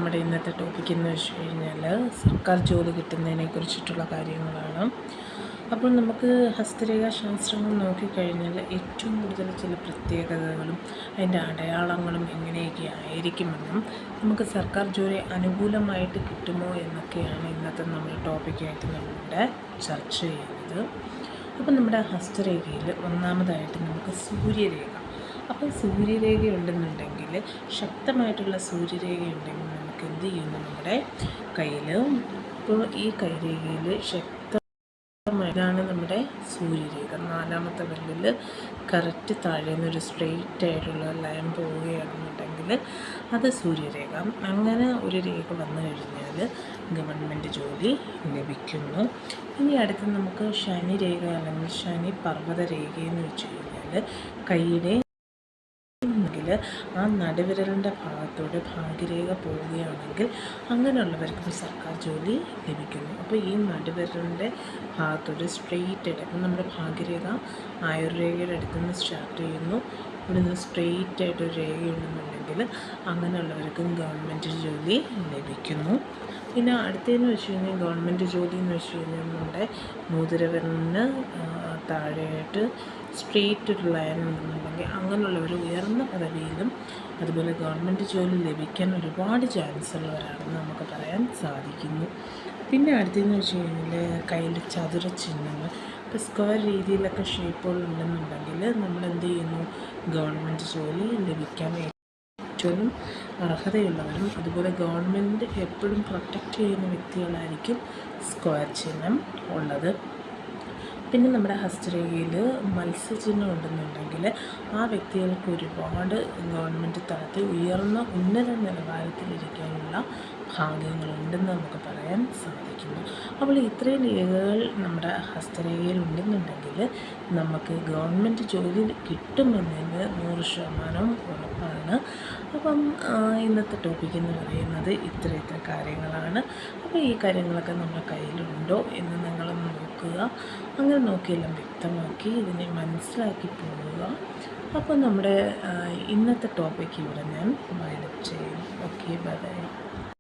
നമ്മുടെ ഇന്നത്തെ ടോപ്പിക് എന്ന് വെച്ച് കഴിഞ്ഞാൽ സർക്കാർ ജോലി കിട്ടുന്നതിനെ കുറിച്ചിട്ടുള്ള കാര്യങ്ങളാണ്. അപ്പോൾ നമുക്ക് ഹസ്തരേഖാ ശാസ്ത്രങ്ങൾ നോക്കിക്കഴിഞ്ഞാൽ ഏറ്റവും കൂടുതൽ ചില പ്രത്യേകതകളും അതിൻ്റെ അടയാളങ്ങളും എങ്ങനെയൊക്കെ ആയിരിക്കുമെന്നും നമുക്ക് സർക്കാർ ജോലി അനുകൂലമായിട്ട് കിട്ടുമോ എന്നൊക്കെയാണ് ഇന്നത്തെ നമ്മുടെ ടോപ്പിക്കായിട്ട് നമ്മളിവിടെ ചർച്ച ചെയ്യുന്നത്. അപ്പം നമ്മുടെ ഹസ്തരേഖയിൽ ഒന്നാമതായിട്ട് നമുക്ക് സൂര്യരേഖ. അപ്പോൾ സൂര്യരേഖ ഉണ്ടെന്നുണ്ടെങ്കിൽ, ശക്തമായിട്ടുള്ള സൂര്യരേഖ ഉണ്ടെങ്കിൽ നമുക്ക് എന്ത് ചെയ്യുന്നു, നമ്മുടെ കയ്യിൽ ഇപ്പോൾ ഈ കൈരേഖയിൽ ശക്തമായിട്ടാണ് നമ്മുടെ സൂര്യരേഖ. നാലാമത്തെ വിരലിൽ കറക്റ്റ് താഴെ നിന്നൊരു സ്ട്രെയിറ്റ് ആയിട്ടുള്ള ലൈൻ പോവുകയാണെന്നുണ്ടെങ്കിൽ അത് സൂര്യരേഖ. അങ്ങനെ ഒരു രേഖ വന്നു കഴിഞ്ഞാൽ ഗവൺമെൻറ് ജോലി ലഭിക്കുന്നു. ഇനി അടുത്ത് നമുക്ക് ശനിരേഖ അല്ലെങ്കിൽ ശനി പർവ്വത രേഖയെന്ന് വെച്ച് കഴിഞ്ഞാൽ കൈയുടെ ആ നടുവിരലിൻ്റെ ഭാഗത്തോടെ ഭാഗ്യരേഖ പോവുകയാണെങ്കിൽ അങ്ങനെയുള്ളവർക്കും സർക്കാർ ജോലി ലഭിക്കുന്നു. അപ്പോൾ ഈ നടുവിരലിൻ്റെ ഭാഗത്തോടെ സ്ട്രെയിറ്റ് ആയിട്ട്, അപ്പം നമ്മുടെ ഭാഗ്യരേഖ ആയുർരേഖയുടെ അടുത്ത് നിന്ന് സ്റ്റാർട്ട് ചെയ്യുന്നു, ഇവിടെ നിന്ന് സ്ട്രെയിറ്റ് ആയിട്ടൊരു രേഖയുണ്ടെന്നുണ്ടെങ്കിൽ അങ്ങനെയുള്ളവർക്കും ഗവൺമെൻറ് ജോലി ലഭിക്കുന്നു. പിന്നെ അടുത്തതെന്ന് വെച്ച് കഴിഞ്ഞാൽ ഗവൺമെൻറ് ജോലി എന്ന് വെച്ച് കഴിഞ്ഞാൽ നമ്മുടെ മോതിരവിരലിന് താഴെയായിട്ട് സ്ട്രെയിറ്റ് ഒരു ലൈൻ ഉണ്ടെന്നുണ്ടെങ്കിൽ അങ്ങനെയുള്ളവർ ഉയർന്ന പദവിയിലും അതുപോലെ ഗവൺമെൻറ് ജോലി ലഭിക്കാൻ ഒരുപാട് ചാൻസ് ഉള്ളവരാണെന്ന് നമുക്ക് പറയാൻ സാധിക്കുന്നു. പിന്നെ അടുത്തതെന്ന് വെച്ച് കഴിഞ്ഞാൽ കയ്യിൽ ചതുര ചിഹ്നങ്ങൾ, ഇപ്പോൾ സ്ക്വയർ രീതിയിലൊക്കെ ഷേപ്പുകൾ ഉണ്ടെന്നുണ്ടെങ്കിൽ നമ്മൾ എന്ത് ചെയ്യുന്നു, ഗവൺമെൻറ് ജോലി ലഭിക്കാൻ ഏറ്റവും അർഹതയുള്ളവരും അതുപോലെ ഗവൺമെൻറ് എപ്പോഴും പ്രൊട്ടക്റ്റ് ചെയ്യുന്ന വ്യക്തികളായിരിക്കും സ്ക്വയർ ചിഹ്നം ഉള്ളത്. പിന്നെ നമ്മുടെ ഹസ്തരേഖയിൽ മത്സ്യചിഹ്നം ഉണ്ടെന്നുണ്ടെങ്കിൽ ആ വ്യക്തികൾക്ക് ഒരുപാട് ഗവൺമെൻറ് തലത്തിൽ ഉയർന്ന ഉന്നത നിലവാരത്തിലിരിക്കാനുള്ള ഭാഗ്യങ്ങളുണ്ടെന്ന് നമുക്ക് പറയാൻ സാധിക്കുന്നു. അപ്പോൾ ഇത്രയും രേഖകൾ നമ്മുടെ ഹസ്തരേഖയിൽ ഉണ്ടെന്നുണ്ടെങ്കിൽ നമുക്ക് ഗവൺമെൻറ് ജോലി കിട്ടുമെന്നതിന് 100% ഉറപ്പാണ്. അപ്പം ഇന്നത്തെ ടോപ്പിക് എന്ന് പറയുന്നത് ഇത്ര കാര്യങ്ങളാണ്. അപ്പോൾ ഈ കാര്യങ്ങളൊക്കെ നമ്മുടെ കയ്യിലുണ്ടോ എന്ന് നിങ്ങളൊന്ന് നോക്കുക. അങ്ങനെ നോക്കിയെല്ലാം വ്യക്തമാക്കി ഇതിനെ മനസ്സിലാക്കി പോവുക. അപ്പോൾ നമ്മുടെ ഇന്നത്തെ ടോപ്പിക്ക് ഇവിടെ ഞാൻ വൈൻഡപ്പ് ചെയ്യും. Okay, by.